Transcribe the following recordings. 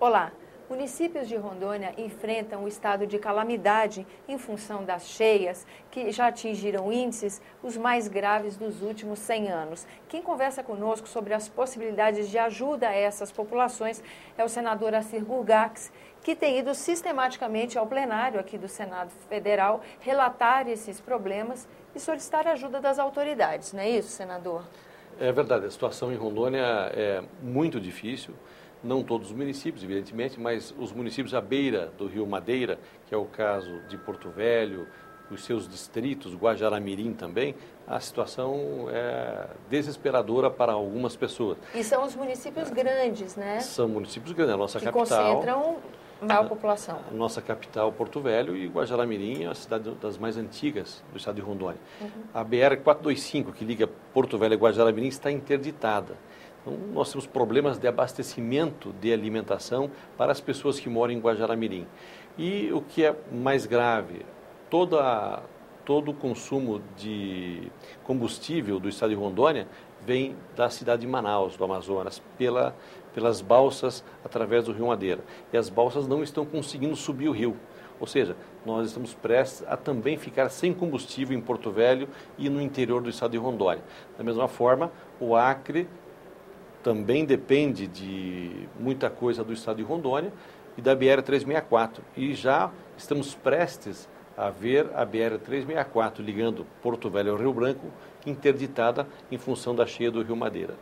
Olá, municípios de Rondônia enfrentam o estado de calamidade em função das cheias, que já atingiram índices os mais graves dos últimos 100 anos. Quem conversa conosco sobre as possibilidades de ajuda a essas populações é o senador Assir Gurgax, que tem ido sistematicamente ao plenário aqui do Senado Federal relatar esses problemas e solicitar a ajuda das autoridades. Não é isso, senador? É verdade, a situação em Rondônia é muito difícil. Não todos os municípios, evidentemente, mas os municípios à beira do Rio Madeira, que é o caso de Porto Velho, os seus distritos, Guajará-Mirim também, a situação é desesperadora para algumas pessoas. E são os municípios grandes, né? São municípios grandes, a nossa que capital... concentram maior população. A nossa capital, Porto Velho, e Guajará-Mirim é a cidade das mais antigas do estado de Rondônia. A BR-425, que liga Porto Velho e Guajará-Mirim, está interditada. Então, nós temos problemas de abastecimento de alimentação para as pessoas que moram em Guajará-Mirim. E o que é mais grave, todo o consumo de combustível do estado de Rondônia vem da cidade de Manaus, do Amazonas, pelas balsas através do Rio Madeira. E as balsas não estão conseguindo subir o rio. Ou seja, nós estamos prestes a também ficar sem combustível em Porto Velho e no interior do estado de Rondônia. Da mesma forma, o Acre também depende de muita coisa do estado de Rondônia e da BR-364. E já estamos prestes a ver a BR-364 ligando Porto Velho ao Rio Branco interditada em função da cheia do Rio Madeira.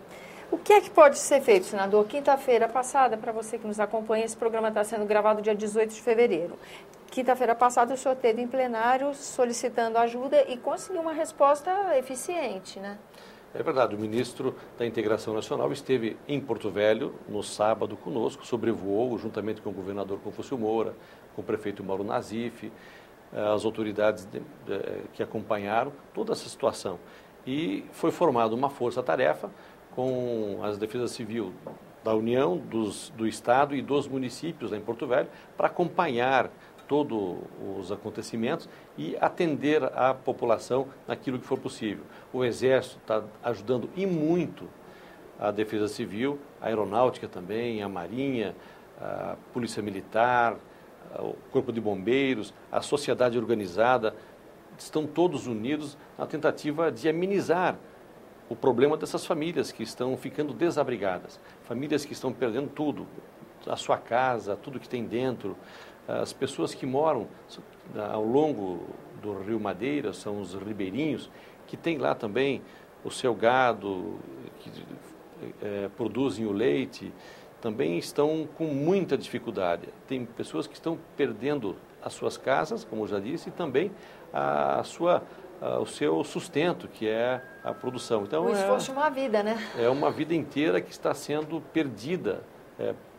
O que é que pode ser feito, senador? Quinta-feira passada, para você que nos acompanha, esse programa está sendo gravado dia 18 de fevereiro. Quinta-feira passada o senhor esteve em plenário solicitando ajuda e conseguiu uma resposta eficiente, né? É verdade, o ministro da Integração Nacional esteve em Porto Velho no sábado conosco, sobrevoou juntamente com o governador Confúcio Moura, com o prefeito Mauro Nazif, as autoridades que acompanharam toda essa situação. E foi formada uma força-tarefa com as defesas civil da União, do Estado e dos municípios lá em Porto Velho para acompanhar todos os acontecimentos e atender a população naquilo que for possível. O Exército está ajudando e muito a Defesa Civil, a Aeronáutica também, a Marinha, a Polícia Militar, o Corpo de Bombeiros, a sociedade organizada, estão todos unidos na tentativa de amenizar o problema dessas famílias que estão ficando desabrigadas, famílias que estão perdendo tudo, a sua casa, tudo que tem dentro. As pessoas que moram ao longo do Rio Madeira, são os ribeirinhos, que têm lá também o seu gado, que produzem o leite, também estão com muita dificuldade. Tem pessoas que estão perdendo as suas casas, como eu já disse, e também o seu sustento, que é a produção. Então, o esforço de uma vida, né? É uma vida inteira que está sendo perdida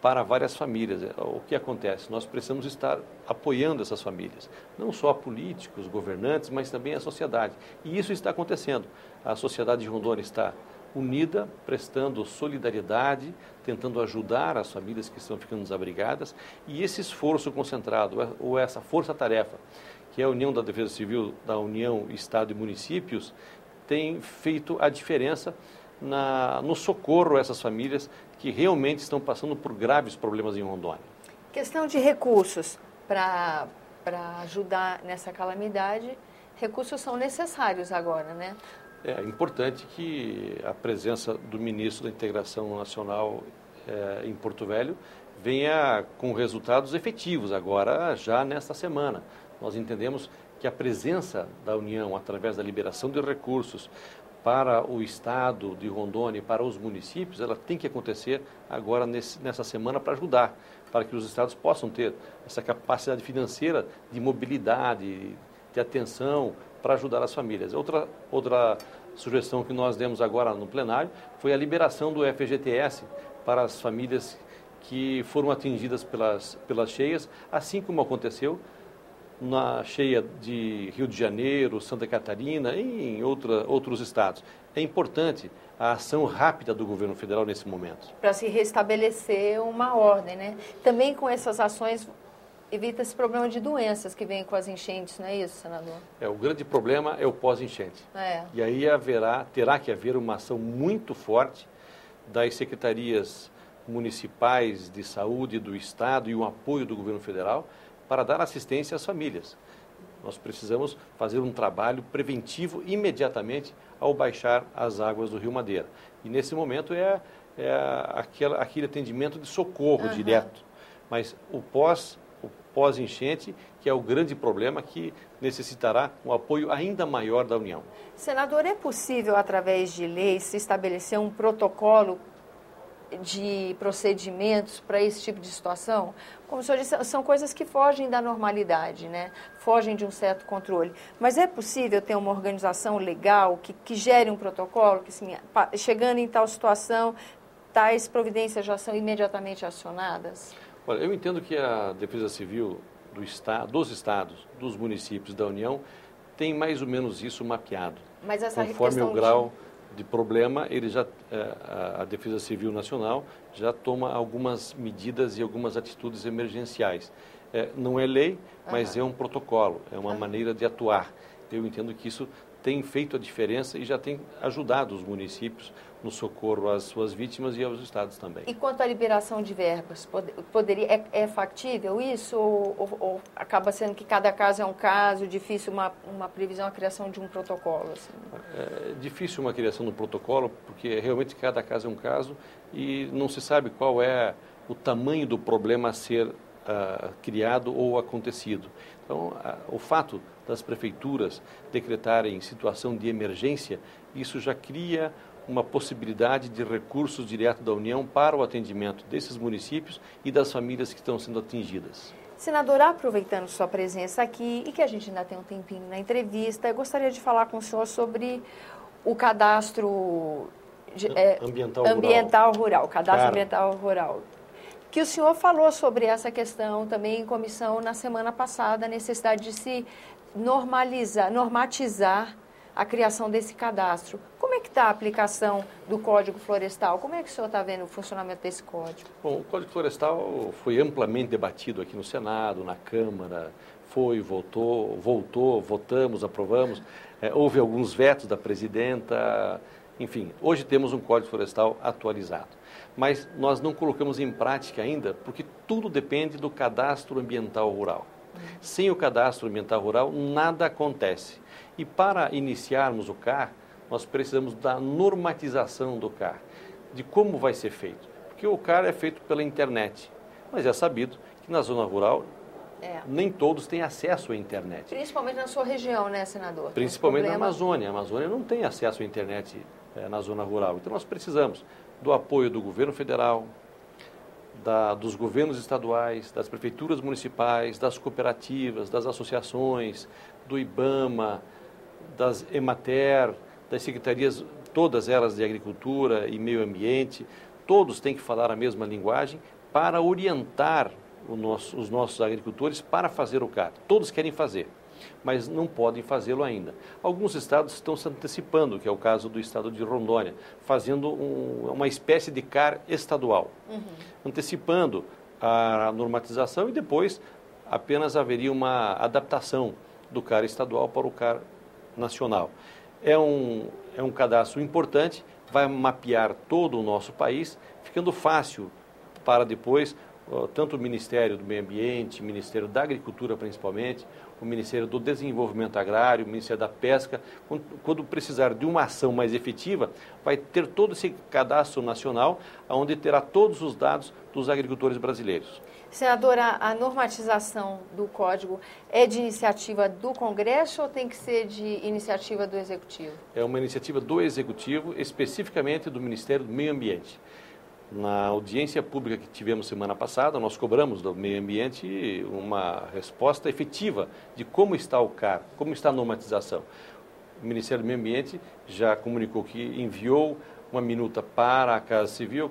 para várias famílias. O que acontece? Nós precisamos estar apoiando essas famílias, não só políticos, governantes, mas também a sociedade. E isso está acontecendo. A sociedade de Rondônia está unida, prestando solidariedade, tentando ajudar as famílias que estão ficando desabrigadas, e esse esforço concentrado, ou essa força-tarefa, que é a União da Defesa Civil da União, Estado e Municípios, tem feito a diferença no socorro a essas famílias que realmente estão passando por graves problemas em Rondônia. Questão de recursos para ajudar nessa calamidade, recursos são necessários agora, né? É importante que a presença do ministro da Integração Nacional em Porto Velho venha com resultados efetivos agora, já nesta semana. Nós entendemos que a presença da União, através da liberação de recursos para o Estado de Rondônia e para os municípios, ela tem que acontecer agora nessa semana para ajudar, para que os estados possam ter essa capacidade financeira de mobilidade, de atenção para ajudar as famílias. Outra sugestão que nós demos agora no plenário foi a liberação do FGTS para as famílias que foram atingidas pelas cheias, assim como aconteceu na cheia de Rio de Janeiro, Santa Catarina e em outros estados. É importante a ação rápida do governo federal nesse momento. Para se restabelecer uma ordem, né? Também com essas ações evita esse problema de doenças que vem com as enchentes, não é isso, senador? O grande problema é o pós-enchente. E aí terá que haver uma ação muito forte das secretarias municipais de saúde do Estado e o apoio do governo federal para dar assistência às famílias. Nós precisamos fazer um trabalho preventivo imediatamente ao baixar as águas do Rio Madeira. E nesse momento aquele atendimento de socorro direto. Mas o pós-enchente, que é o grande problema que necessitará um apoio ainda maior da União. Senador, é possível, através de leis, se estabelecer um protocolo de procedimentos para esse tipo de situação? Como o senhor disse, são coisas que fogem da normalidade, né? Fogem de um certo controle. Mas é possível ter uma organização legal que gere um protocolo, que assim, chegando em tal situação, tais providências já são imediatamente acionadas? Olha, eu entendo que a Defesa Civil dos estados, dos municípios da União, tem mais ou menos isso mapeado. Mas essa conforme o grau de problema, a Defesa Civil Nacional já toma algumas medidas e algumas atitudes emergenciais. Não é lei, mas é um protocolo, é uma maneira de atuar. Eu entendo que isso tem feito a diferença e já tem ajudado os municípios no socorro às suas vítimas e aos estados também. E quanto à liberação de verbas, é factível isso ou acaba sendo que cada caso é um caso, difícil uma previsão, a criação de um protocolo? Assim? É difícil uma criação de um protocolo porque realmente cada caso é um caso e não se sabe qual é o tamanho do problema a ser criado ou acontecido. Então, o fato das prefeituras decretarem situação de emergência, isso já cria uma possibilidade de recursos direto da União para o atendimento desses municípios e das famílias que estão sendo atingidas. Senadora, aproveitando sua presença aqui e que a gente ainda tem um tempinho na entrevista, eu gostaria de falar com o senhor sobre o cadastro ambiental rural, cadastro ambiental rural. Que o senhor falou sobre essa questão também em comissão na semana passada, a necessidade de se normatizar a criação desse cadastro. Como é que está a aplicação do Código Florestal? Como é que o senhor está vendo o funcionamento desse código? Bom, o Código Florestal foi amplamente debatido aqui no Senado, na Câmara, votamos, aprovamos, houve alguns vetos da presidenta, enfim, hoje temos um Código Florestal atualizado. Mas nós não colocamos em prática ainda, porque tudo depende do cadastro ambiental rural. Sem o cadastro ambiental rural, nada acontece. E para iniciarmos o CAR, nós precisamos da normatização do CAR, de como vai ser feito. Porque o CAR é feito pela internet, mas é sabido que na zona rural nem todos têm acesso à internet. Principalmente na sua região, né, senador? Principalmente na Amazônia. A Amazônia não tem acesso à internet na zona rural. Então nós precisamos do apoio do governo federal, dos governos estaduais, das prefeituras municipais, das cooperativas, das associações, do IBAMA, das EMATER, das secretarias, todas elas de agricultura e meio ambiente, todos têm que falar a mesma linguagem para orientar os nossos agricultores para fazer o CAR. Todos querem fazer, mas não podem fazê-lo ainda. Alguns estados estão se antecipando, que é o caso do estado de Rondônia, fazendo uma espécie de CAR estadual, antecipando a normatização e depois apenas haveria uma adaptação do CAR estadual para o CAR nacional. É um cadastro importante, vai mapear todo o nosso país, ficando fácil para depois tanto o Ministério do Meio Ambiente, o Ministério da Agricultura principalmente, o Ministério do Desenvolvimento Agrário, o Ministério da Pesca, quando precisar de uma ação mais efetiva, vai ter todo esse cadastro nacional, onde terá todos os dados dos agricultores brasileiros. Senadora, a normatização do Código é de iniciativa do Congresso ou tem que ser de iniciativa do Executivo? É uma iniciativa do Executivo, especificamente do Ministério do Meio Ambiente. Na audiência pública que tivemos semana passada, nós cobramos do meio ambiente uma resposta efetiva de como está o CAR, como está a normatização. O Ministério do Meio Ambiente já comunicou que enviou uma minuta para a Casa Civil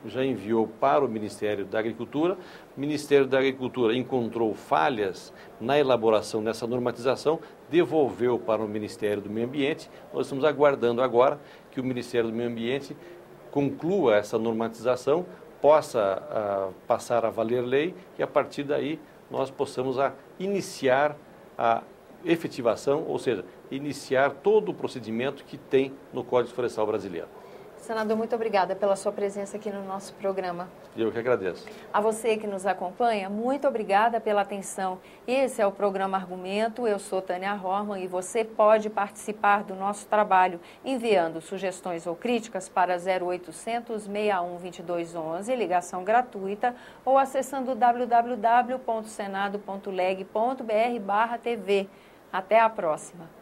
já enviou para o Ministério da Agricultura. O Ministério da Agricultura encontrou falhas na elaboração dessa normatização, devolveu para o Ministério do Meio Ambiente. Nós estamos aguardando agora que o Ministério do Meio Ambiente conclua essa normatização, possa passar a valer lei e a partir daí nós possamos iniciar a efetivação, ou seja, iniciar todo o procedimento que tem no Código Florestal brasileiro. Senador, muito obrigada pela sua presença aqui no nosso programa. Eu que agradeço. A você que nos acompanha, muito obrigada pela atenção. Esse é o programa Argumento. Eu sou Tânia Horman e você pode participar do nosso trabalho enviando sugestões ou críticas para 0800 61 2211, ligação gratuita, ou acessando www.senado.leg.br/TV. Até a próxima.